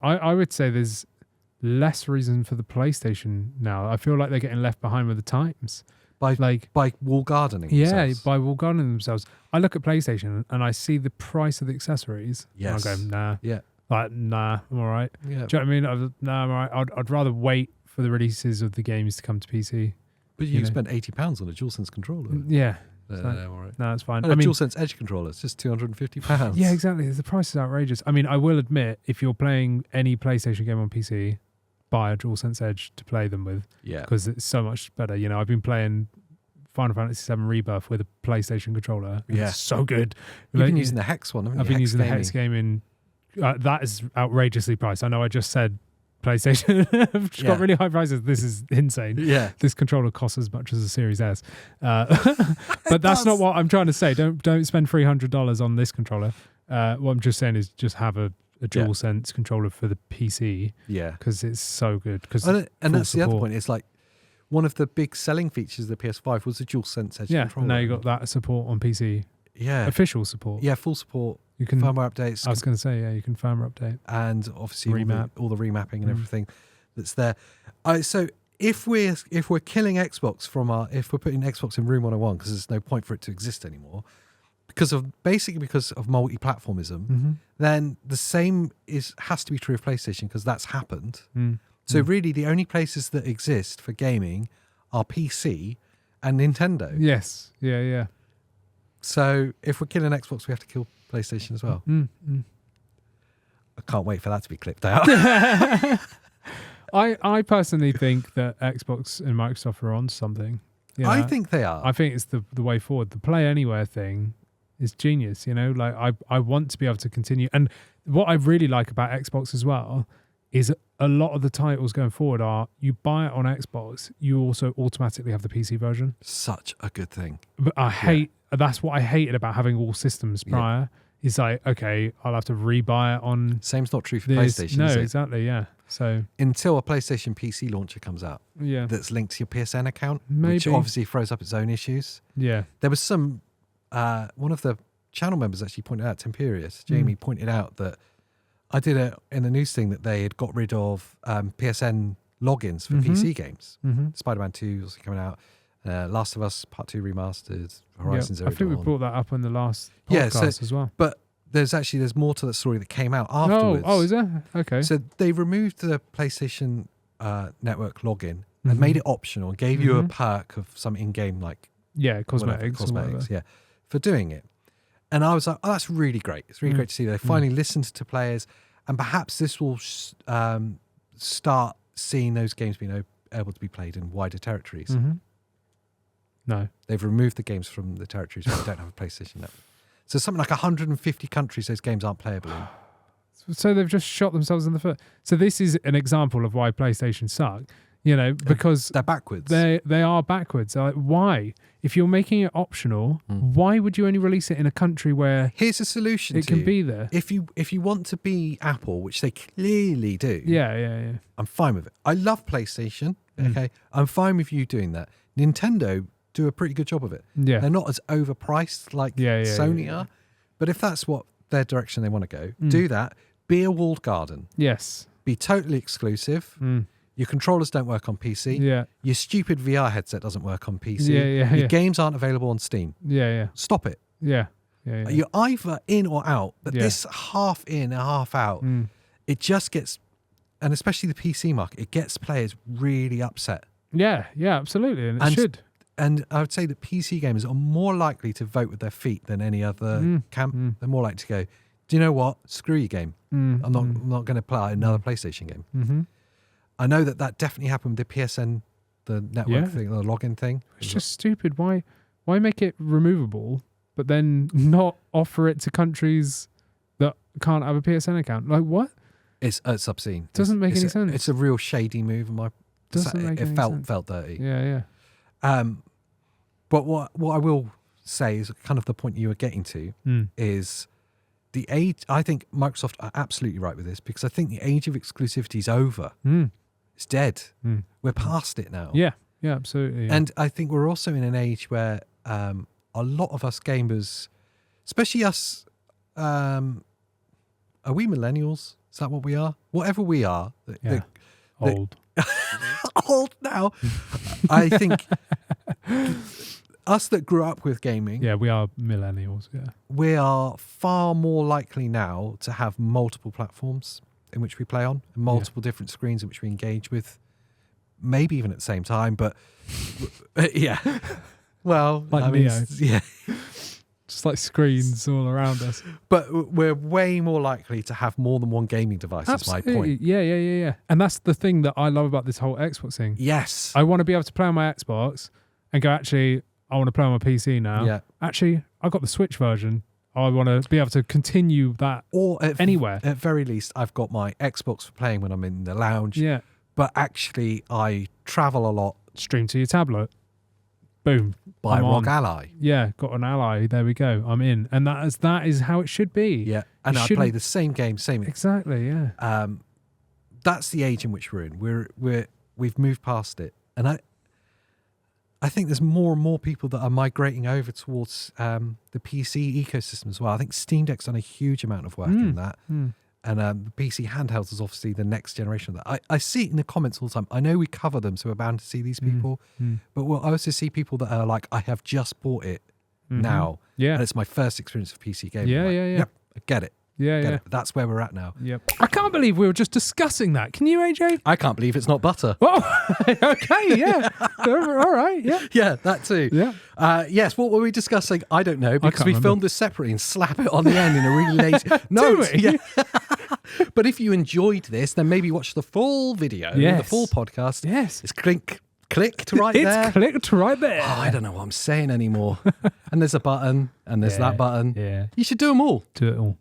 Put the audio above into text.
I would say there's less reason for the PlayStation now. I feel like they're getting left behind with the times. By wall gardening themselves. By wall gardening themselves. I look at PlayStation and I see the price of the accessories. Yes. And I go, nah. Yeah. Like, nah, I'm all right. Yeah. Do you know what I mean? Nah, I'm all right. I'd rather wait for the releases of the games to come to PC. But you spent £80 on a DualSense controller. Yeah. No, all right. No, it's fine. And a DualSense Edge controller, it's just £250. Yeah, exactly. The price is outrageous. I mean, I will admit, if you're playing any PlayStation game on PC, buy a DualSense Edge to play them with. Yeah. Because it's so much better. You know, I've been playing Final Fantasy VII Rebirth with a PlayStation controller. Yeah. It's so good. You've been using the Hex one, haven't you? I've been using the Hex gaming. That is outrageously priced. I know I just said PlayStation have got really high prices. This is insane. Yeah. This controller costs as much as a Series S. But that's not what I'm trying to say. Don't spend $300 on this controller. What I'm just saying is just have a DualSense controller for the PC. Yeah. Because it's so good. And that's the other point. It's like one of the big selling features of the PS5 was the DualSense Edge controller. Now you got that support on PC. Yeah. Official support. Yeah, full support. You can firmware updates. I was going to say, you can firmware update. And obviously remap. all the remapping and everything that's there. So if we're killing Xbox if we're putting Xbox in room 101 because there's no point for it to exist anymore, because of multi-platformism, then the same has to be true of PlayStation because that's happened. So really the only places that exist for gaming are PC and Nintendo. Yes. Yeah. So if we're killing Xbox, we have to kill PlayStation as well. I can't wait for that to be clipped out. I personally think that Xbox and Microsoft are on something. You know? I think they are. I think it's the way forward. The Play Anywhere thing is genius. You know, like I want to be able to continue. And what I really like about Xbox as well is a lot of the titles going forward are you buy it on Xbox, you also automatically have the PC version. Such a good thing. But that's what I hated about having all systems prior. It's like, okay, I'll have to rebuy it on. Same's not true for PlayStation. No, is it? exactly, yeah. So until a PlayStation PC launcher comes out, that's linked to your PSN account, which obviously throws up its own issues. Yeah, there was some. One of the channel members actually pointed out, Temperius, Jamie pointed out that I did it in the news thing that they had got rid of PSN logins for PC games. Spider-Man 2 was coming out. Last of Us Part 2 remastered, Horizon Zero Dawn. I think we brought that up on the last podcast as well. But there's more to that story that came out afterwards. Oh, is there? Okay. So they removed the PlayStation Network login and made it optional and gave you a perk of some in-game cosmetics, for doing it. And I was like, oh, that's really great. It's really great to see they finally listened to players, and perhaps this will start seeing those games being able to be played in wider territories. No. They've removed the games from the territories where they don't have a PlayStation Network. So something like 150 countries those games aren't playable in. So they've just shot themselves in the foot. So this is an example of why PlayStation suck, because they're backwards. They are backwards. Like, why? If you're making it optional, why would you only release it in a country where here's a solution it can be there? If you want to be Apple, which they clearly do, yeah, I'm fine with it. I love PlayStation. Okay, I'm fine with you doing that. Nintendo do a pretty good job of it. Yeah, they're not as overpriced like Sony are, but if that's what their direction they want to go, do that. Be a walled garden. Yes. Be totally exclusive. Your controllers don't work on PC. Yeah. Your stupid VR headset doesn't work on PC. Your games aren't available on Steam. Yeah. Stop it. Yeah. You're either in or out, but this half in, half out, it just gets, and especially the PC market, it gets players really upset. Yeah, absolutely, and it should. And I would say that PC gamers are more likely to vote with their feet than any other camp. They're more likely to go, do you know what? Screw your game. I'm not going to play another PlayStation game. I know that definitely happened with the PSN, the network thing, the login thing. It's just stupid. Why make it removable, but then not offer it to countries that can't have a PSN account? Like, what? It's obscene. Doesn't make any sense. It's a real shady move. It felt dirty. Yeah. But what I will say is kind of the point you were getting to is the age. I think Microsoft are absolutely right with this, because I think the age of exclusivity is over. It's dead. We're past it now. Yeah, absolutely. Yeah. And I think we're also in an age where a lot of us gamers, especially us, are we millennials? Is that what we are? Whatever we are. Yeah. Old. Old now. I think us that grew up with gaming, Yeah, we are millennials. Yeah. we are far more likely now to have multiple platforms in which we play on, and multiple different screens in which we engage with, maybe even at the same time. But yeah, well, Like I mean, Neo. yeah. Just like screens all around us. But we're way more likely to have more than one gaming device. Is my point. Yeah. And that's the thing that I love about this whole Xbox thing. Yes. I want to be able to play on my Xbox and go, actually, I want to play on my PC now. Yeah. Actually, I got the Switch version. I want to be able to continue that Or anywhere. At very least, I've got my Xbox for playing when I'm in the lounge. Yeah. But actually, I travel a lot. Stream to your tablet. Boom. By I'm Rock on. Ally. Yeah, got an ally. There we go. I'm in. And that is how it should be. Yeah. And I play the same game, same. Exactly, yeah. That's the age in which we're in. We've moved past it. And I think there's more and more people that are migrating over towards the PC ecosystem as well. I think Steam Deck's done a huge amount of work in that. And the PC handhelds is obviously the next generation of that. I see it in the comments all the time. I know we cover them, so we're bound to see these people. But we'll also see people that are like, I have just bought it now. Yeah. And it's my first experience of PC gaming. Yeah, I'm like, yeah. Yep, I get it. Yeah, Get yeah. it. That's where we're at now. Yep. I can't believe we were just discussing that. Can you, AJ? I can't believe it's not butter. Oh, okay, yeah. All right, yeah. Yeah, that too. Yeah. Yes, what were we discussing? I don't know, because can't we remember. filmed this separately and slap it on the end in a really lazy... No, Do we? yeah. But if you enjoyed this, then maybe watch the full video, the Yes. full podcast. Yes. It's clicked right there. It's clicked right there. Oh, I don't know what I'm saying anymore. And there's a button, and there's that button. Yeah. You should do them all. Do it all.